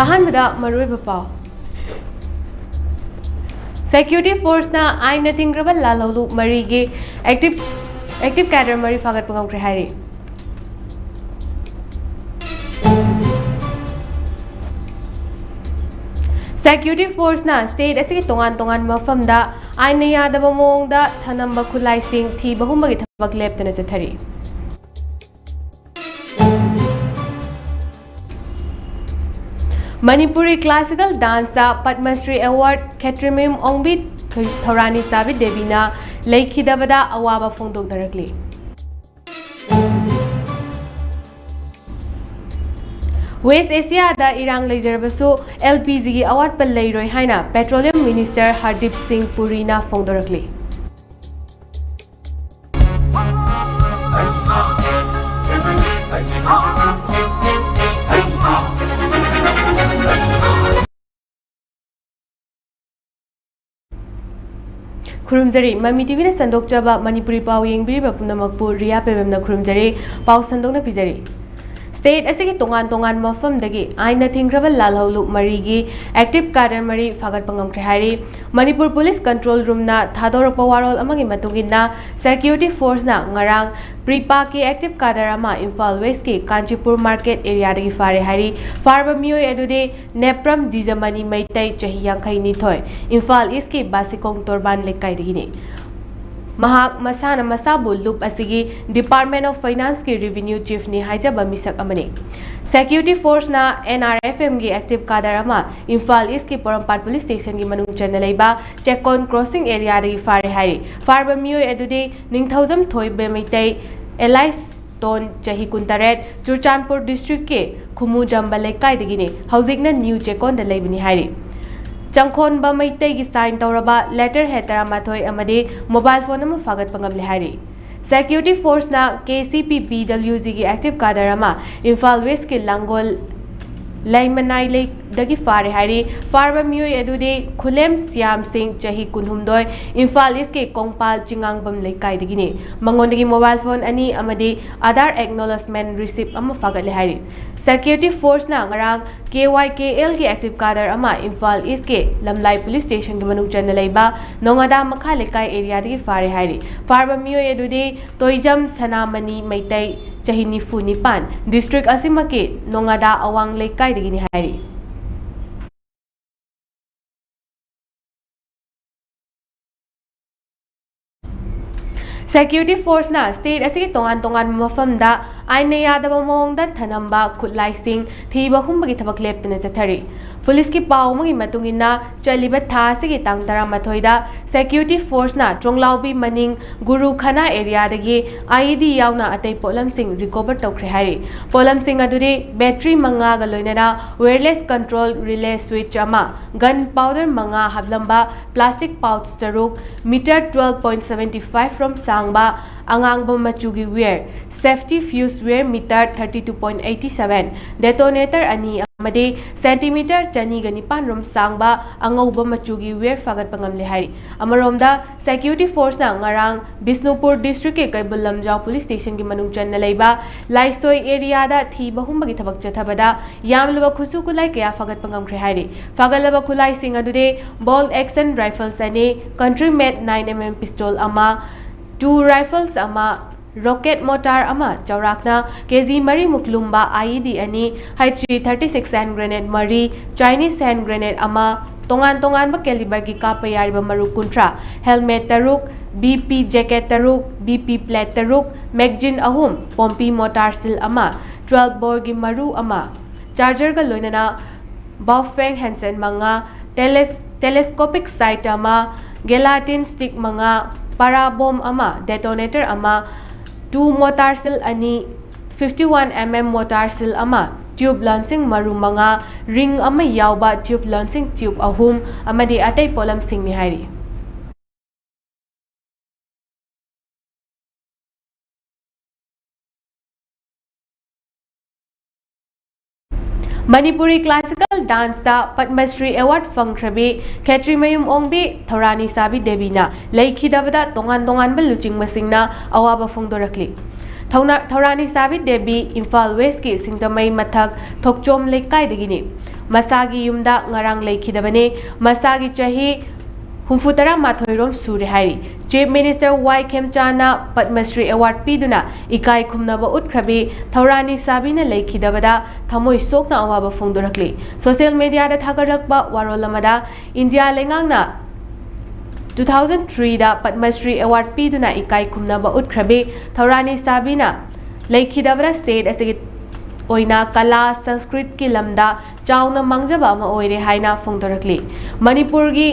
अहनबदा मरुइब pav Security Force na aina tingraba lalolu marigi active cadre mari fagat pangam krihari Security Force na state asigi tongan mafam da aina yadaba mong da thanamba khulai sing thi bahumagi thabak leptana chathari Manipuri Classical Dance Padma Shri Award Khetrimim Ongbi Thorani Sabi Devina Laikhidabada Awaba Fongdok Darakli West Asia da Irang Lejarabasu LPG Award Palairoi Haina Petroleum Minister Hardip Singh Puri na Fongdorakli Khurumjari Mami TV na sandok jaba Manipuri pau yengbiriba punamakpu RIYA PEBAM na khurumjari pau sandok na pijari State asigi tongan mafam dagi aina thingraba lalholu marigi active cadre mari fagat pangam krihari Manipur Police Control Room na thadorokpa warol amagi matungina Security Force na ngarang Pripa ki active cadre ama Imphal West ki Kanchipur Market area dagi fare hari farba mioi adude Nepram Dijamani Maitai chahi yankai ni thoi Imphal East ki Basikong Torban lekai dagi ni Mahak Masana Masabu Loop asigi Department of Finance ki Revenue Chief ni haijaba misak amani Security Force na NRFM gi active cadre ama Imphal East ki Porampat Police Station gi manung chana leiba Chekon Crossing area dagi fare hari farba mioi adude Ningthaujam Thoi be maitai Elias Ton chahi kuntaret Churchanpur District ke Khumu Jamba lekai dagi ni haujikna New Chekon da leibini hari Changkhon ba maitai gi sign tawraba letterhead taramathoi amadi mobile phone ama fagat pangam lehari Security Force na KCP PWG gi active cadre ama Imphal West ki Langol Laimanai Lake dagi fare hari farba mioi adude Khulem Siam Singh chahi kunhumdoi Imphal East ki Kongpal Chingangbam lekai dagi ni mangondagi mobile phone ani amadi Aadhaar acknowledgement receipt ama fagat lehari Security Force na ngarang KYKL ki active cadre ama Imphal East ke Lamlai Police Station ki manung chana leiba Nongada Makha lekai area dagi fare hari farba mioi adude Toijam Sanamani Maitai chahi nifu nipan district asima ke Nongada Awang lekai dagi ni hari Security Force na state asigi tongan mafam da aina yadaba mong da thanamba khutlai sing thiba humbagi thabak leptana chathari Police ki pau magi matungina chaliba tha asigi tang 13 da Security Force na Chonglaubi Maning Guru Khana area dagi IED yauna atai polam sing recover tawkhre hari polam sing adude battery manga ga loinana wireless control relay switch ama gunpowder manga hablamba plastic pouch taruk meter 12.75 from sangba angangba machugi wear safety fuse wear meter 32.87 detonator ani amade centimeter chani gani panrom sangba angauba machugi wear fagat pangam lehari amaromda Security Force na ngarang Bisnupur District ke Kaibul Lamjau Police Station ki manung channa leiba Laisoi area da thi bahumbagi thabak chathabada yamlaba khusu kulai kaya fagat pangam krihari fagalaba khulai sing adude bolt action rifles ani country made 9mm pistol ama 2 rifles ama rocket mortar ama chaurakna kg mari muklumba IED ani H36 hand grenade mari Chinese hand grenade ama tongan ba caliber gi kapa yariba maru kuntra helmet taruk BP jacket taruk BP plate taruk magazine ahum pompi mortar sil ama 12 bore gi maru ama charger ga loinana buffing handset manga telescopic sight ama gelatin stick manga parabomb ama detonator ama 2 mortar sil ani 51mm mortar sil ama tube launching maru manga ring ama yauba tube launching tube ahum amadi atai polam sing ni hari Manipuri Classical Dance da Padma Shri Award fangkhrabi Khetrimeyum Ongbi Thorani Sabi Devina Laikhidabada tongan ba luching masingna awaba phongdorakli Thaurani Sabi Debi Imphal West ki Singtamai Mathak Thokchom Lekai Masagi Yumda Ngarang Lekidabane Masagi Chahi Humfutara Mathoirom Suri Hari Chief Minister Y. Khemchana Padmasri Award Piduna Ikai Kumnaba Utkrabi Thaurani Sabina Lekidabada Thamoi Sokna Awaba Fongdorakli Social Media da Thagarakba Warolamada India Lengangna 2003 da Padmasri Award Piduna Ikai Kumnaba Utkrabi Thaurani Sabina Lekidabada State as a Oina Kala Sanskrit ki lamda Chauna Mangjaba ma oire haina Fongdorakli Manipurgi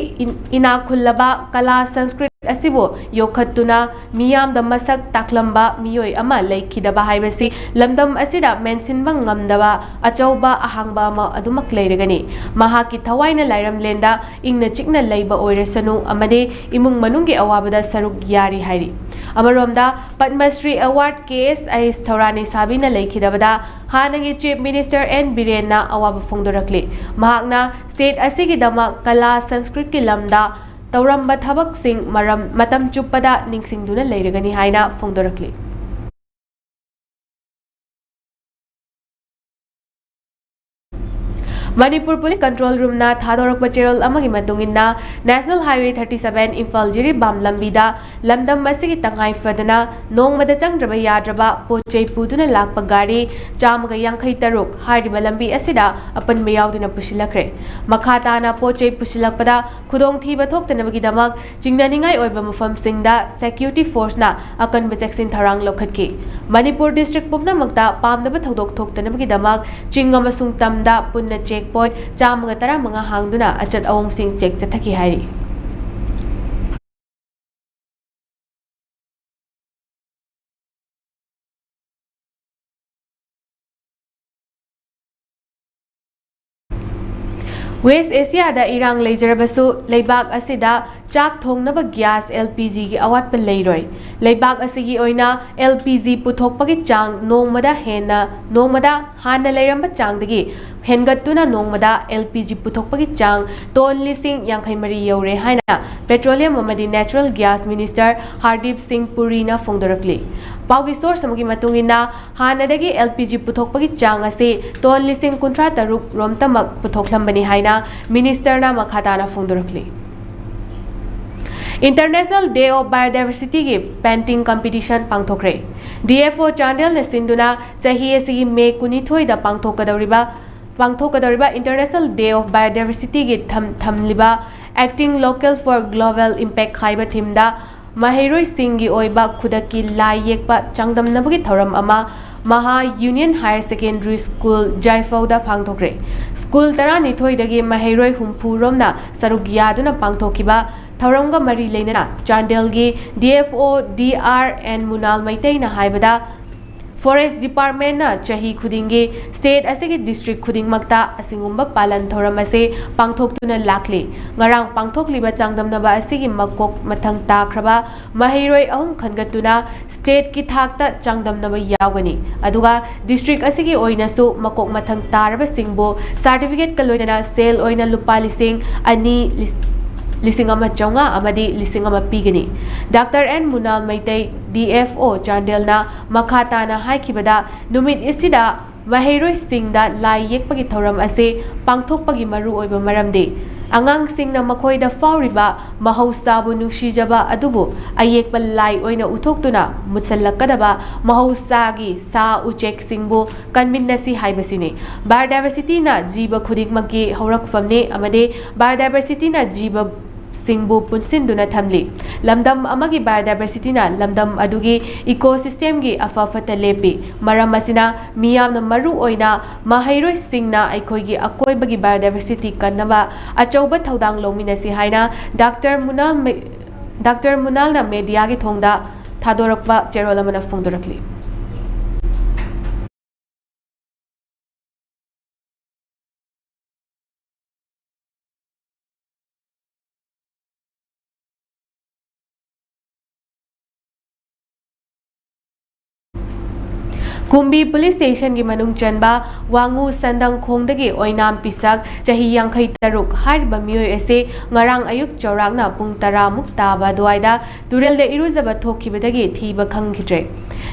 inakullaba Kala Sanskrit asibo yokhatuna miyam da masak taklamba miyoi ama leikidaba haibasi lamdam asida mensinba ngamdaba achauba ahangba ma adumak leiragani mahaki thawaina lairam lenda ingna chikna leiba oiresanu amade imung manungi awabada saruk yari hairi amaromda Padmasri Award case ais Thaurani Sabina leikidabada hanagi Chief Minister N Birena awaba fongdorakli mahakna state asigi dama Kala Sanskrit ki lamda Tauramba Thabak Singh Matam Chupada Ningsingduna Leiragani Haina Fongdorakli Manipur Police Control Room na Thadorok Patrol amagi matungina National Highway 37 Imphal Jiri Bam Lambida Lamdam Masigi Tangai Fadana Nong Madachang Draba Yadraba Pochai Puduna Lakpa Gari Chamaga Yankai Taruk Hariba Lambi Asida Apan Mayaudina Pushilakre Makhatana Pochai Pushilakpada Kudong Thiba Toktanabagi Damak Jingnaningai Oiba Mufam Singda Security Force na Akan Bajaksin Tharang Lokhatki Manipur District Pumna Magda Pamdaba Thodok Toktanabagi Damak Chingamasung Tamda Punna Check Point Chamaga Tara Mga Hangduna Achat Awong Sing Check Chathaki Hari West Asia da irang leijarabasu leibak asida chak thongnaba gas LPG gi awat pa leiroi leibak asigi oina LPG puthokpagi chang nongmada hana leiramba changdagi hengatuna nongmada LPG puthokpagi chang ton lising yankhai mari yaure haina petroleum amadi natural gas minister Hardip Singh Puri na fongdorakli paugi source amagi matungina hanadagi LPG puthokpagi chang ase ton lising kuntra taruk romtamak puthoklambani haina minister na makhatana fongdorakli International Day of Biodiversity ki painting competition pangthokre DFO Chandel ne sinduna chahi asigi May 12 da pangthokadoriba International Day of Biodiversity ki thamliba acting locals for global impact khaiba thimda Mahiroi Singhi oiba khudaki lai yekpa changdamnabagi thoram ama Maha Union Higher Secondary School Jaifauda pangthokre School tara nithoi dagi Mahiroi humpu romna saruk yaduna pangthokiba Thauranga Mari Leinana Chandelgi DFO DR and Munal Maitei na haibada Forest Department na chahi khudingi state asigi district khuding makta asingumba palan thoram ase pangthoktuna lakli ngarang pangthokliba changdamnaba asigi makok mathang takraba mahiroi ahum khangatuna state ki thakta changdamnaba yawgani aduga district asigi oinasu makok mathang taraba singbo certificate kaloidana sale oina lupali sing ani Lisingama Chonga Amadi Lisingama Pigani. Dr. N. Munal Maitei DFO Chandelna Makhatana Haikibada Numit Isida Mahiroi Singda Lai Yekpagi Thoram Ase Pangthokpagi Maru Oiba Maramde Angang Singna Makoida Fauriba Mahausabu Nushijaba Adubu Ayekpa Lai Oina Utoktuna Musalakadaba Mahausagi Sa Uchek Singbu Kanminnasi Haibasini Biodiversity na Jiba Khudikmaki Haurakfamne Amade Biodiversity na Jiba Singbu Punsinduna Thamli Lamdam Amagi Biodiversity na Lamdam Adugi Ecosystem gi Afafata Lepi Maramasina Miyamna Maru Oina Mahairoi Singna Aikoigi Akoibagi Biodiversity Kanaba Achauba Thaudang Lominasi Haina Dr. Munal na media gi thongda Thadorakba Cherolamana Fongdorakli Kumbi Police Station ki manung chanba wangu sandang khongdagi oinam pisak chahi yangkhai taruk harba mioi ase ngarang ayuk chawrangna pung 10 muk taba duaida turel de iruzaba thokkibadagi thiba khangkhidre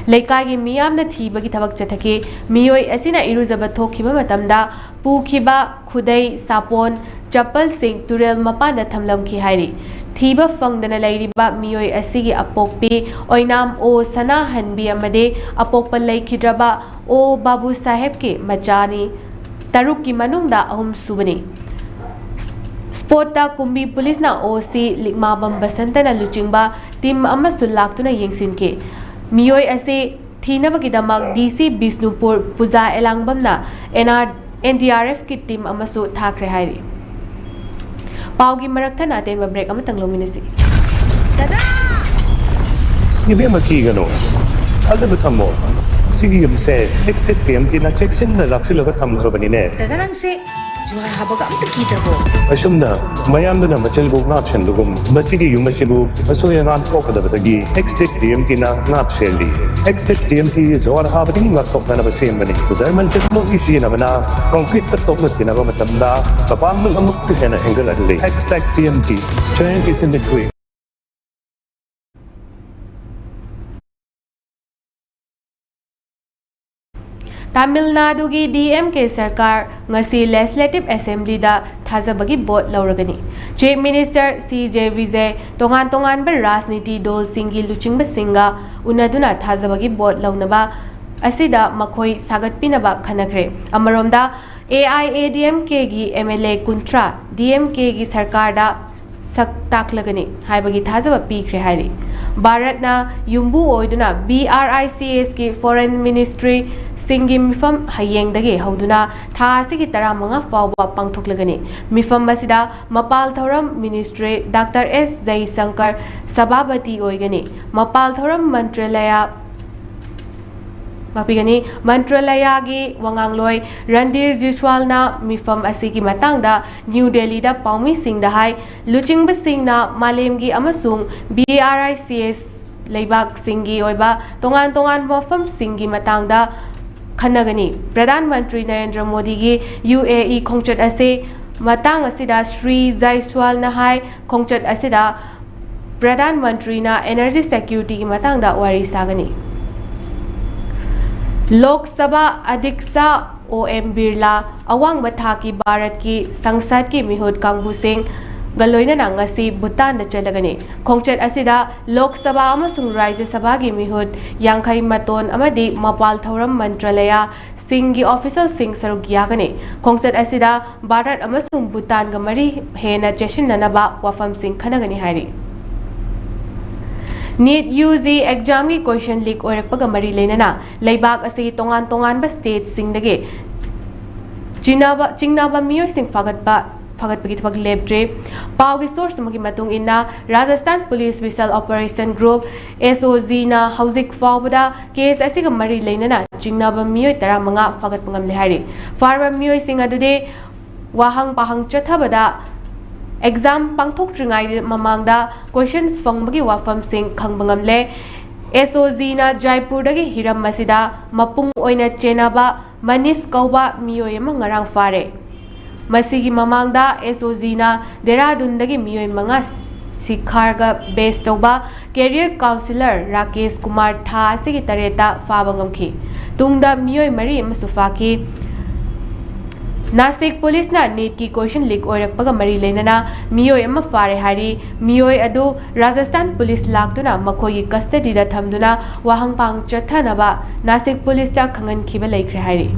leikai gi miyamna thiba gi thabak chathaki mioi asina iruzaba thokkiba matamda pukhiba khudai sapon chapal sing turel mapanda thamlamki hairi thiba fangdana lairiba mioi asigi apokpi oinam o sana hanbi amade apokpa laikhidraba o babu saheb ke machani taruk ki manungda ahum subani Sporta Kumbi Police na OC Likmabam Basantana Luchingba team amasul laktuna yengsinke mioi ase thinabagidamag DC Bisnupur Puja Elangbamna NDRF ki team amasu thakre hairi Paugi marakta natin break amatang luminasi. Tada! Ibe makigano. Alda betamo. Sige yumse next time tina checksin na laksi loga tamkhro banine. Tada nang se juha habaga amta kita bo. Asumna mayam na machel go na option lugum masigi yumasibu asoya na ko da batagi next time tina na option li. Next time ti jawar habati ngat tok na basem bani. Zaman technology si na bana concrete ka tok na tina ko matamda papam ng amuk ka na angle adli. Next TMT strength is in the quick. Tamil Nadu ki DMK sarkar ngasi Legislative Assembly da thazabagi vote lauragani. Chief Minister CJ Vijay tongan ba rajniti dol singi luchingba singa unaduna thazabagi vote launaba asida makhoi sagatpinaba khanakre. Amaromda AIADMK gi MLA Kuntra DMK gi sarkar da sak taklagani haibagi thazaba pikre hairi. Bharatna yumbu oiduna BRICS ki Foreign Ministry Singi mifam hayengdagi hauduna tha asigi 15 fawba pangthoklagani mifam masida mapal thoram ministry Dr S Jaisankar sababati oigani mapal thoram mantralaya gi wangangloi Randir Jiswal na mifam asigi matangda New Delhi da paumi singda hai luchingba singna malemgi amasung BRICS leibak singi oiba tongan mafam singi matangda Khanagani Pradhan Mantri Narendra Modi gi UAE khongchat ase matang asida Sri Jaiswal na hai khongchat asida Pradhan Mantri na Energy Security ki matang da wari sagani Lok Sabha Adhiksha OM Birla awang batha ki Bharat ki Sangsad ki mihut Kangbu Singh Galoina na ngasi Bhutan da chalagani khongchat asida Lok Sabha amasung Rajya Sabha gi mihut yangkhai maton amadi mapal thoram mantralaya singi official sing saruk yagani khongchat asida Bharat amasung Bhutan ga mari hena jeshin nanaba wafam sing khanagani hari NEET UG exam gi question leak oirakpaga mari leinana leibak ase tongan ba state singdagi chingnaba miyoi sing fagatpagi thapag lebdre paugi source magi matung inna Rajasthan Police Special Operation Group SOG na hauzik fawbada case asiga mari leinana chingnaba miyoi 15 fagatpangam le hari farba miyoi sing adude wahang pahang chathabada exam pangthok tringai mamangda question fangbagi wafam sing khangbangam le SOG na Jaipur dagi hiram masida mapung oina chenaba Manish Kauba miyoi ama ngarang fare Masigi mamangda SOG na Dehradun dagi miyoi manga sikharga base toba career counselor Rakesh Kumar tha asigi tareta fabangamki tungda miyoi mari masufaki Nasik Police na NEET ki question leak oirakpaga mari leinana miyoi ama fare hari miyoi adu Rajasthan Police laktuna makhoi gi custody da thamduna wahang pang chathanaba Nasik Police ta khangan khiba laikre hari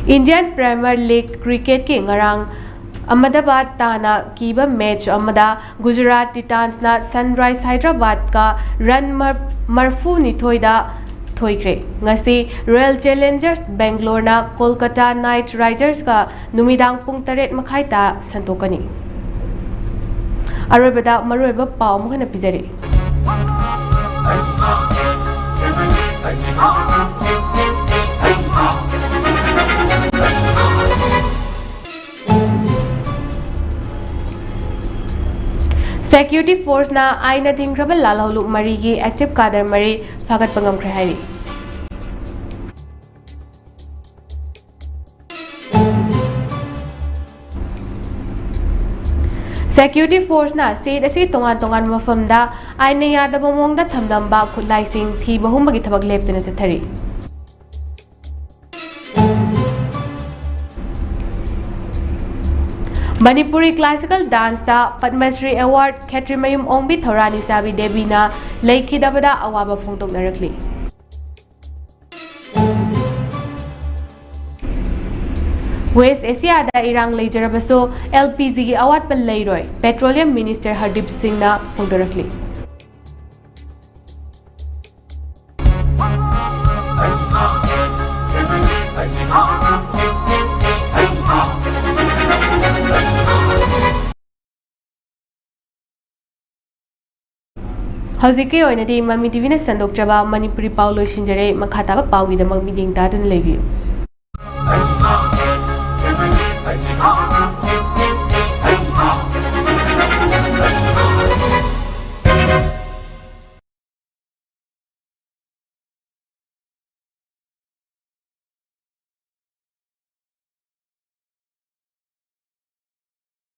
Indian Premier League Cricket ki ngarang Ahmedabad tana kiba match amada Gujarat Titans na Sunrise Hyderabad ka run marfu ni thoida thoikre ngasi Royal Challengers Bangalore na Kolkata Knight Riders ka numidang pung 8 makhai ta santokani aroibada maroiba paw mo kana pizari Security Force na aina thingkraba lalholu mari gi active kader mari fagat pangam khre hairi Security Force na state asi tongan mafamda aina yadaba mongda thamdamba khutlai sing thi bahum bagi thabak leptena chathari Manipuri Classical Dance ta Padma Shri Award Khetrimayum Ongbi Thorani Sabi Devi na leikidabada awaba phongtoknarakli West Asia da irang leijarabaso LPG gi awat pal leiroi Petroleum Minister Hardeep Singh na phongdorakli Hozike oinadi Mami TV na sandokjaba Manipuri Paulo Shinjare makhataba pawidamag miding dadun lebiu